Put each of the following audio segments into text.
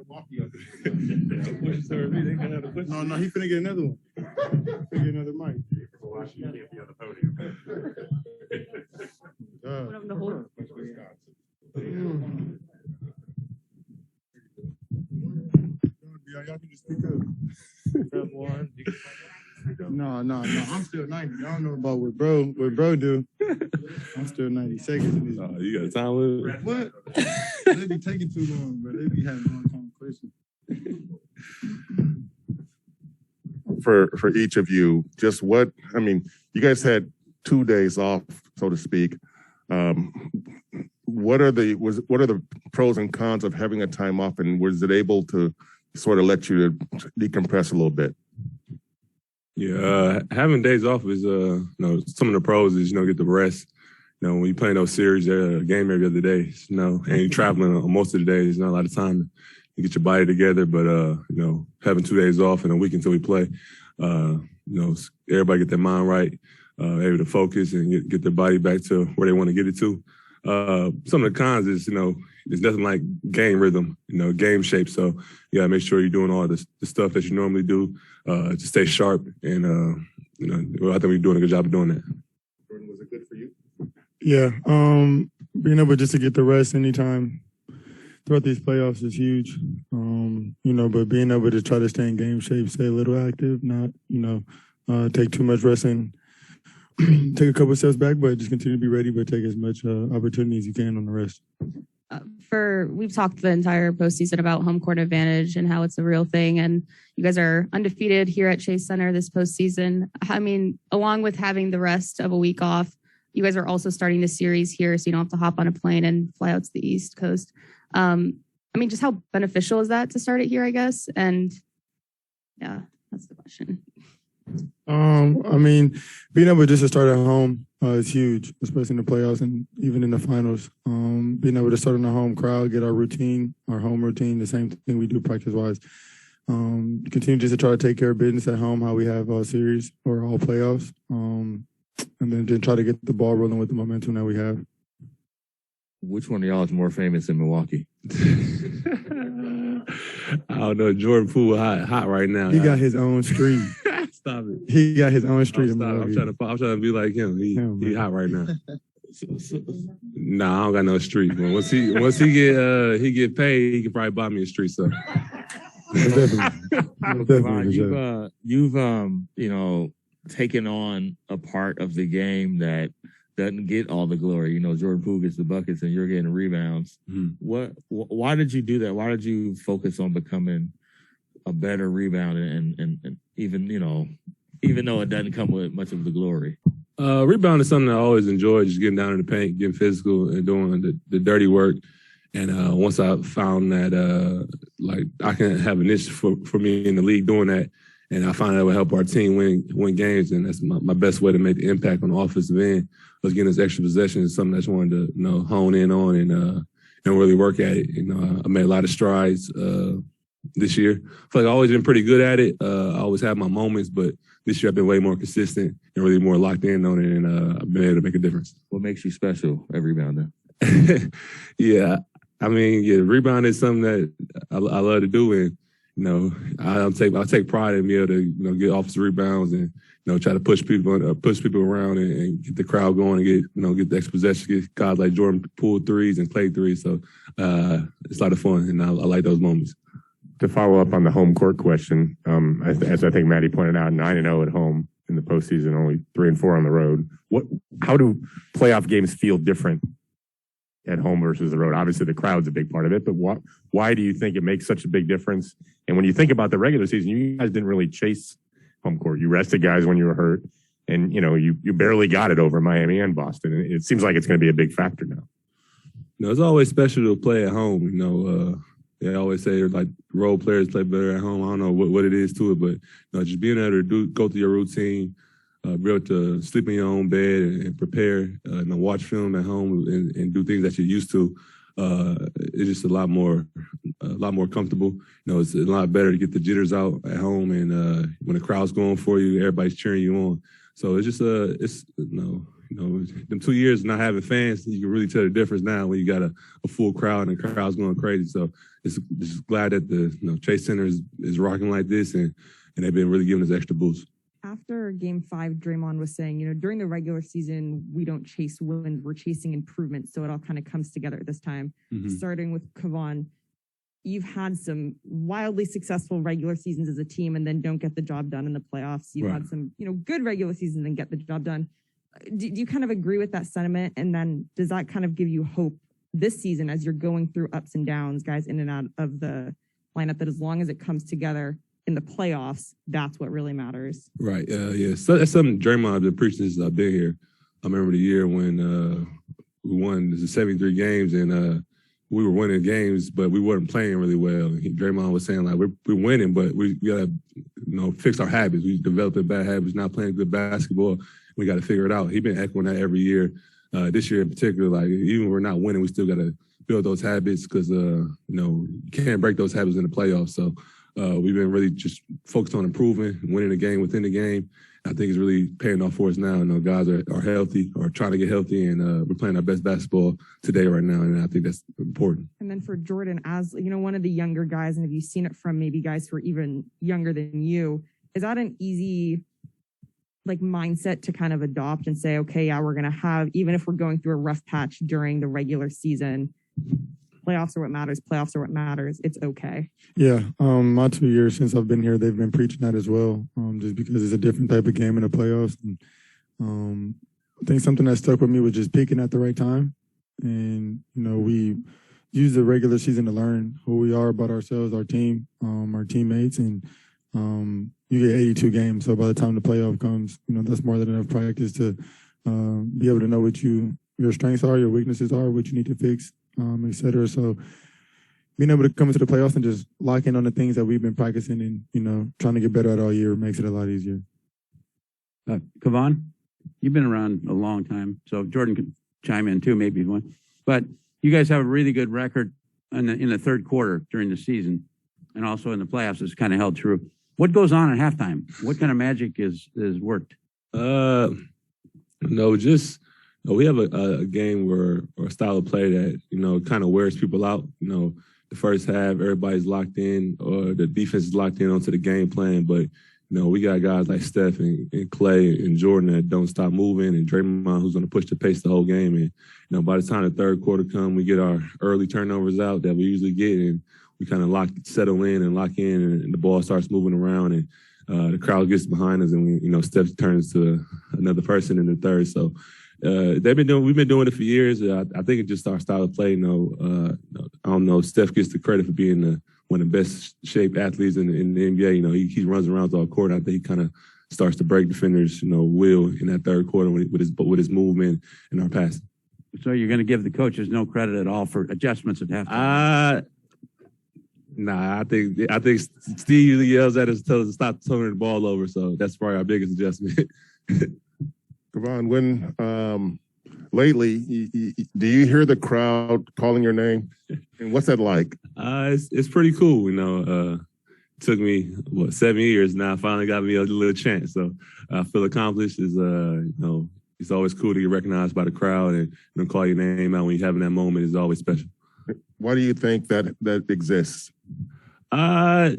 No, he finna get another one. Finna get another mic. Y'all can just speak up. No. I'm still 90. Y'all know about what bro do. I'm still 90 seconds in this. You got time limit? What? They be taking too long, bro. They be having long conversations. For each of you, just you guys had 2 days off, so to speak. What are the pros and cons of having a time off, and was it able to sort of let you decompress a little bit? Yeah, having days off is some of the pros is get the rest. When you play those series, a game every other day, and you're traveling on most of the days, not a lot of time to get your body together. But having 2 days off and a week until we play, everybody get their mind right, able to focus and get their body back to where they want to get it to. Some of the cons is, there's nothing like game rhythm, game shape. So you gotta make sure you're doing all the stuff that you normally do to stay sharp. And I think we're doing a good job of doing that. Jordan, was it good for you? Yeah, being able just to get the rest anytime throughout these playoffs is huge. But being able to try to stay in game shape, stay a little active, not take too much rest and take a couple steps back, but just continue to be ready, but take as much opportunity as you can on the rest. We've talked the entire postseason about home court advantage and how it's a real thing, and you guys are undefeated here at Chase Center this postseason. I mean, along with having the rest of a week off, you guys are also starting the series here, so you don't have to hop on a plane and fly out to the East Coast. Just how beneficial is that to start it here, I guess? And yeah, that's the question. Being able just to start at home is huge, especially in the playoffs and even in the finals. Being able to start in a home crowd, get our home routine, the same thing we do practice-wise. Continue just to try to take care of business at home, how we have all series or all playoffs. And then try to get the ball rolling with the momentum that we have. Which one of y'all is more famous in Milwaukee? I don't know. Jordan Poole hot right now. He got his own street. Stop it. He got his own street. I'm trying to be like him. He hot right now. Nah, I don't got no street. But once he get paid, he can probably buy me a street. So definitely. You've taken on a part of the game that doesn't get all the glory. Jordan Poole gets the buckets and you're getting rebounds. Mm-hmm. Why did you do that? Why did you focus on becoming a better rebounder and even though it doesn't come with much of the glory? Rebound is something I always enjoy, just getting down in the paint, getting physical and doing the dirty work. And once I found that I can have a niche for me in the league doing that, and I find that would help our team win games, and that's my best way to make the impact on the offensive end. Was getting those extra possessions, something I just wanted to hone in on and really work at it. I made a lot of strides this year. I feel like I've always been pretty good at it. I always have my moments, but this year I've been way more consistent and really more locked in on it, and I've been able to make a difference. What makes you special at rebounding? Yeah, rebound is something that I love to do, and I'll take pride in being able to get offensive rebounds and try to push people around and get the crowd going and get the extra possessions, get guys like Jordan pull threes and play threes. So it's a lot of fun, and I like those moments. To follow up on the home court question, as I think Maddie pointed out, 9-0 at home in the postseason, only 3-4 on the road. How do playoff games feel different at home versus the road? Obviously, the crowd's a big part of it, but why do you think it makes such a big difference? And when you think about the regular season, you guys didn't really chase home court. You rested guys when you were hurt, and you barely got it over Miami and Boston. And it seems like it's going to be a big factor now. It's always special to play at home. They always say like role players play better at home. I don't know what it is to it, but just being able to go through your routine, be able to sleep in your own bed and prepare, watch film at home and do things that you're used to. It's just a lot more comfortable. It's a lot better to get the jitters out at home, and when the crowd's going for you, everybody's cheering you on. So it's just it's them 2 years not having fans, you can really tell the difference now when you got a full crowd and the crowd's going crazy. So it's just glad that the Chase Center is rocking like this, and they've been really giving us extra boost. After Game 5, Draymond was saying, during the regular season, we don't chase wins, we're chasing improvement. So it all kind of comes together this time. Mm-hmm. Starting with Kevon, you've had some wildly successful regular seasons as a team and then don't get the job done in the playoffs. You've had some, good regular seasons and get the job done. Do you kind of agree with that sentiment? And then does that kind of give you hope this season as you're going through ups and downs, guys in and out of the lineup, that as long as it comes together in the playoffs, that's what really matters? Right. Yeah. So that's something Draymond been preaching since I've been here. I remember the year when we won the 73 games and we were winning games, but we weren't playing really well. Draymond was saying, like, we're winning, but we got to, fix our habits. We developing bad habits, not playing good basketball. We got to figure it out. He's been echoing that every year. This year in particular, like, even when we're not winning, we still got to build those habits because, you can't break those habits in the playoffs. So we've been really just focused on improving, winning the game within the game. I think it's really paying off for us now. Guys are healthy or trying to get healthy, and we're playing our best basketball today right now, and I think that's important. And then for Jordan, as one of the younger guys, and have you seen it from maybe guys who are even younger than you, is that an easy mindset to kind of adopt and say, okay, yeah, we're going to have, even if we're going through a rough patch during the regular season, playoffs are what matters. It's okay. Yeah. My 2 years since I've been here, they've been preaching that as well. Just because it's a different type of game in the playoffs. And I think something that stuck with me was just peaking at the right time. And, we use the regular season to learn who we are about ourselves, our team, our teammates. And you get 82 games. So by the time the playoff comes, that's more than enough practice to be able to know what your strengths are, your weaknesses are, what you need to fix, et cetera. So being able to come into the playoffs and just lock in on the things that we've been practicing and, trying to get better at all year makes it a lot easier. Kevon, you've been around a long time, so Jordan could chime in too, maybe one. But you guys have a really good record in the third quarter during the season, and also in the playoffs. It's kind of held true. What goes on at halftime? What kind of magic is worked? We have a game or a style of play that, kind of wears people out. The first half, everybody's locked in, or the defense is locked in onto the game plan. But, we got guys like Steph and Clay and Jordan that don't stop moving, and Draymond who's going to push the pace the whole game. And, by the time the third quarter comes, we get our early turnovers out that we usually get, and we kind of settle in and lock in, and the ball starts moving around, and the crowd gets behind us, and Steph turns to another person in the third. So we've been doing it for years. I think it's just our style of play. I don't know. Steph gets the credit for being one of the best shaped athletes in the NBA. He runs around all court. I think he kind of starts to break defenders, will in that third quarter with his movement and our passing. So you're going to give the coaches no credit at all for adjustments at halftime? Nah, I think Steve usually yells at us, tells us to stop turning the ball over. So that's probably our biggest adjustment. Kevon, when lately, do you hear the crowd calling your name? And what's that like? It's pretty cool. Took me 7 years now. Finally got me a little chance. So I feel accomplished. It's always cool to get recognized by the crowd and call your name out when you're having that moment is always special. Why do you think that exists? I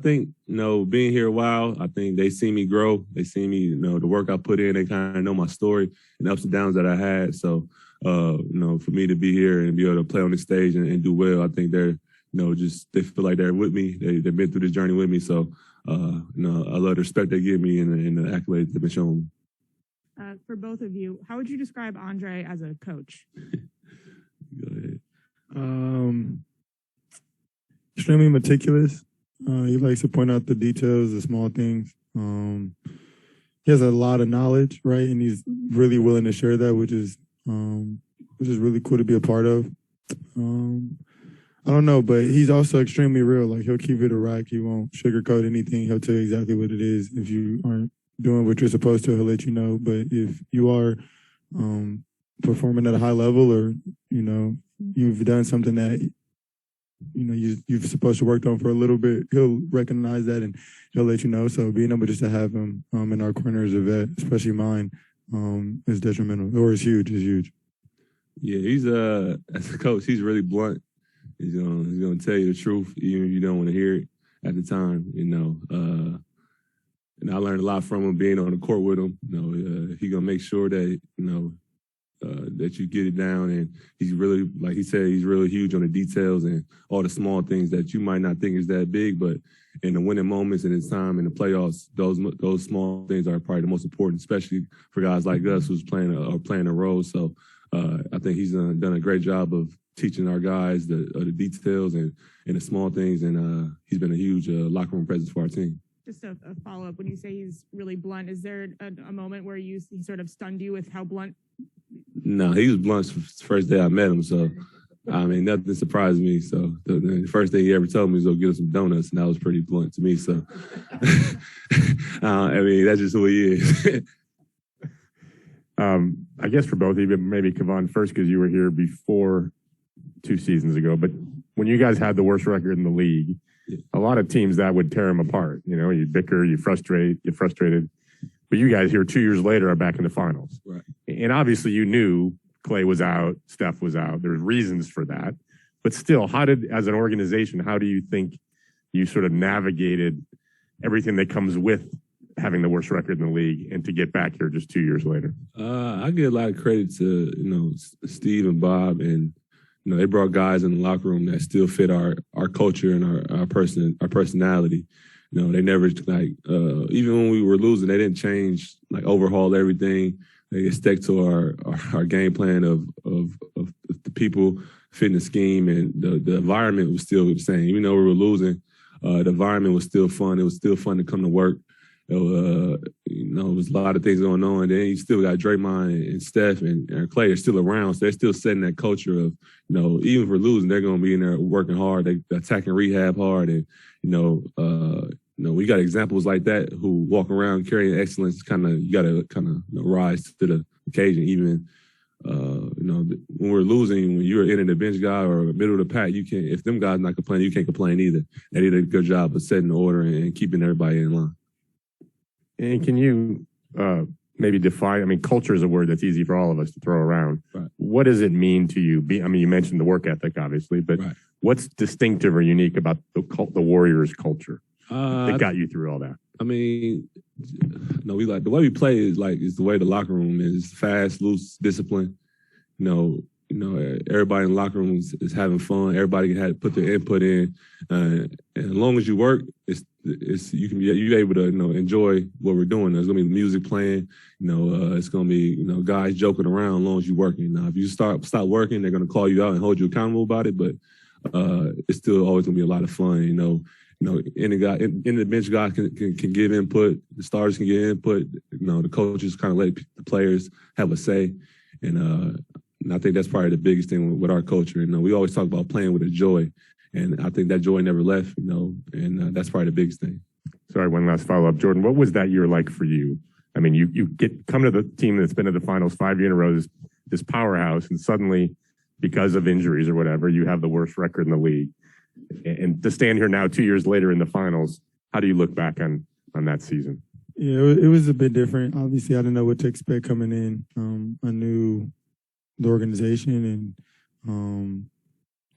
think, being here a while, I think they see me grow. They see me, the work I put in. They kind of know my story and ups and downs that I had. So, for me to be here and be able to play on the stage and do well, I think they're, they feel like they're with me. They've been through this journey with me. So, I love the respect they give me and the accolades they've been showing me. For both of you, how would you describe Andre as a coach? Go ahead. Extremely meticulous. He likes to point out the details, the small things. He has a lot of knowledge, right? And he's really willing to share that, which is really cool to be a part of. I don't know, but he's also extremely real. Like, he'll keep it a rack. He won't sugarcoat anything. He'll tell you exactly what it is. If you aren't doing what you're supposed to, he'll let you know. But if you are performing at a high level, or, you've done something that you're supposed to work on for a little bit, he'll recognize that and he'll let you know. So being able just to have him in our corner as a vet, especially mine, is detrimental or is huge. Yeah, he's as a coach, he's really blunt. He's gonna tell you the truth, even if you don't want to hear it at the time. And I learned a lot from him being on the court with him. He gonna make sure that that you get it down, and he's really, like he said, he's really huge on the details and all the small things that you might not think is that big, but in the winning moments and in time in the playoffs, those small things are probably the most important, especially for guys like us who's playing a role. So I think he's done a great job of teaching our guys the details and the small things, and he's been a huge locker room presence for our team. Just a follow-up, when you say he's really blunt, is there a moment where he sort of stunned you with how blunt? No, he was blunt the first day I met him, so I mean, nothing surprised me. So the first thing he ever told me was go get us some donuts, and that was pretty blunt to me. So I mean, that's just who he is. I guess for both of you, maybe Kevon first, because you were here before 2 seasons ago, but when you guys had the worst record in the league, a lot of teams that would tear them apart. You bicker, you get frustrated. But you guys here 2 years later are back in the finals. Right. And obviously you knew Clay was out, Steph was out. There's reasons for that. But still, as an organization, how do you think you sort of navigated everything that comes with having the worst record in the league and to get back here just 2 years later? I give a lot of credit to, Steve and Bob, and they brought guys in the locker room that still fit our culture and our personality. They never even when we were losing, they didn't change, overhaul everything. They stuck to our game plan of the people fitting the scheme, and the environment was still the same. Even though we were losing, the environment was still fun. It was still fun to come to work. There was a lot of things going on. Then you still got Draymond and Steph and Clay are still around, so they're still setting that culture of, even if we're losing, they're going to be in there working hard, they're attacking rehab hard, and we got examples like that who walk around carrying excellence. You got to rise to the occasion. Even when we're losing, when you're in the bench guy or middle of the pack, you can't. If them guys not complaining, you can't complain either. They did a good job of setting the order and keeping everybody in line. And can you maybe define? I mean, culture is a word that's easy for all of us to throw around. Right. What does it mean to you? You mentioned the work ethic, obviously, but right. What's distinctive or unique about the Warriors' culture that got you through all that? I mean, we the way we play is the way the locker room is: fast, loose, discipline. Everybody in the locker room is having fun. Everybody can put their input in, and as long as you work, you're able to enjoy what we're doing. There's gonna be music playing. It's gonna be guys joking around as long as you're working. Now, if you stop working, they're gonna call you out and hold you accountable about it. But it's still always gonna be a lot of fun. The bench guy can give input. The starters can give input. The coaches kind of let the players have a say, and I think that's probably the biggest thing with our culture. We always talk about playing with a joy, and I think that joy never left. And that's probably the biggest thing. Sorry, one last follow up, Jordan. What was that year like for you? I mean, you come to the team that's been to the finals 5 years in a row, this powerhouse, and suddenly, because of injuries or whatever, you have the worst record in the league. And to stand here now 2 years later in the finals, how do you look back on that season? Yeah, it was a bit different. Obviously, I didn't know what to expect coming in. I knew the organization and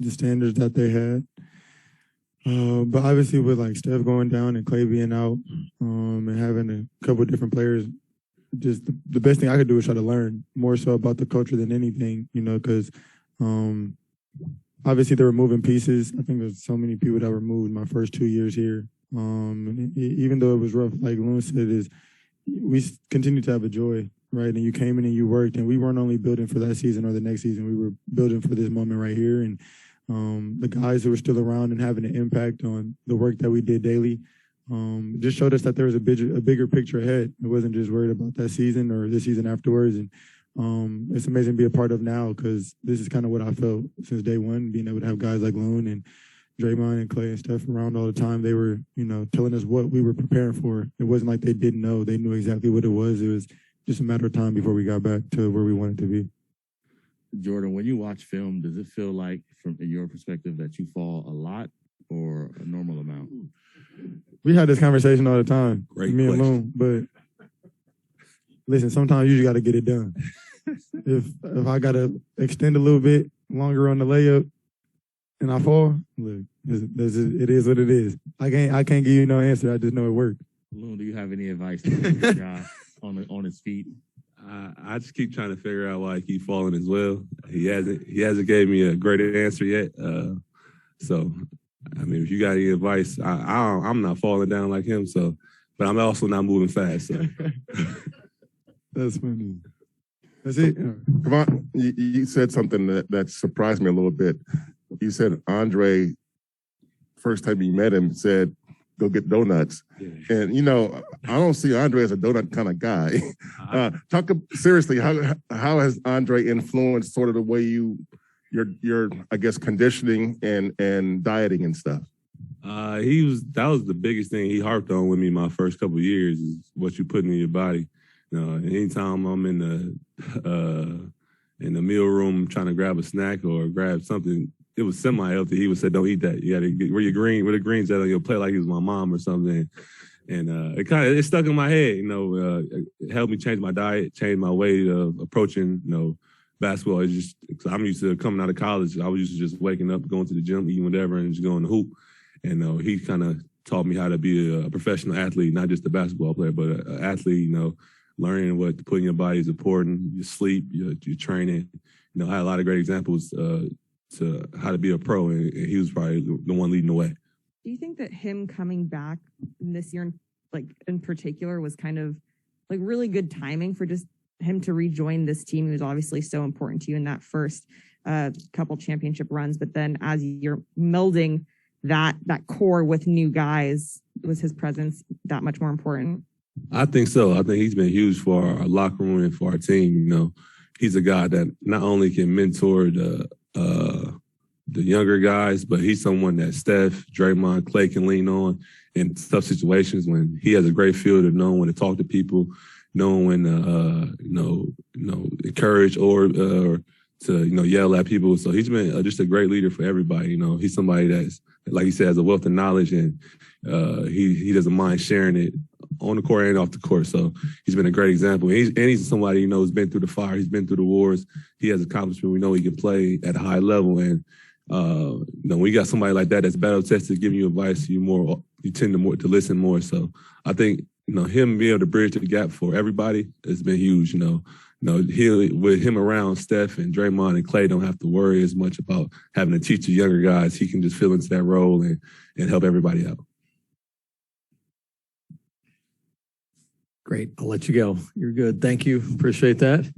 the standards that they had. But obviously with Steph going down and Clay being out and having a couple of different players, just the best thing I could do is try to learn more so about the culture than anything, because obviously there were moving pieces. I think there's so many people that were moved my first 2 years here. And even though it was rough, like Loon said, we continue to have a joy, right? And you came in and you worked, and we weren't only building for that season or the next season. We were building for this moment right here. And the guys who were still around and having an impact on the work that we did daily just showed us that there was a bigger picture ahead. It wasn't just worried about that season or this season afterwards. And it's amazing to be a part of now, because this is kind of what I felt since day one, being able to have guys like Loon and Draymond and Clay and Steph around all the time. They were, telling us what we were preparing for. It wasn't like they didn't know. They knew exactly what it was. It was just a matter of time before we got back to where we wanted to be. Jordan, when you watch film, does it feel like from your perspective that you fall a lot or a normal amount? We had this conversation all the time, Great me and question. Loon. But listen, sometimes you just got to get it done. if I got to extend a little bit longer on the layup and I fall, look, it is what it is. I can't give you no answer. I just know it worked. Loon, do you have any advice to this guy on his feet? I just keep trying to figure out why I keep falling as well. He hasn't gave me a great answer yet. So, I mean, if you got any advice, I'm not falling down like him. So, but I'm also not moving fast. So. That's funny. That's it. Come on, you said something that surprised me a little bit. You said Andre, first time you met him, said, "Go get donuts." Yeah. And you know, I don't see Andre as a donut kind of guy. Talk seriously. How has Andre influenced sort of the way your I guess conditioning and dieting and stuff? That was the biggest thing he harped on with me my first couple of years is what you put in your body. You know, anytime I'm in the meal room trying to grab a snack or grab something, it was semi-healthy. He would say, "Don't eat that. You got to get where the greens at on your plate," like he was my mom or something. And it stuck in my head. You know, it helped me change my diet, change my way of approaching, basketball. It's just cause I'm used to coming out of college. I was used to just waking up, going to the gym, eating whatever, and just going to hoop. And he kind of taught me how to be a professional athlete, not just a basketball player, but an athlete. Learning what to put in your body is important. Your sleep, your training. I had a lot of great examples to how to be a pro, and he was probably the one leading the way. Do you think that him coming back this year, in particular, was kind of like really good timing for just him to rejoin this team? He was obviously so important to you in that first couple championship runs, but then as you're melding that core with new guys, was his presence that much more important? I think so. I think he's been huge for our locker room and for our team. He's a guy that not only can mentor the younger guys, but he's someone that Steph, Draymond, Clay can lean on in tough situations when he has a great feel to know when to talk to people, knowing when encourage or to yell at people. So he's been just a great leader for everybody. He's somebody that's, like he said, has a wealth of knowledge, and he doesn't mind sharing it on the court and off the court. So he's been a great example. He's somebody who's been through the fire. He's been through the wars. He has accomplishment. We know he can play at a high level. And when you got somebody like that that's battle tested, giving you advice, you tend to listen more. So I think him being able to bridge the gap for everybody has been huge. With him around, Steph and Draymond and Clay don't have to worry as much about having to teach the younger guys. He can just fill into that role and help everybody out. Great. I'll let you go. You're good. Thank you. Appreciate that.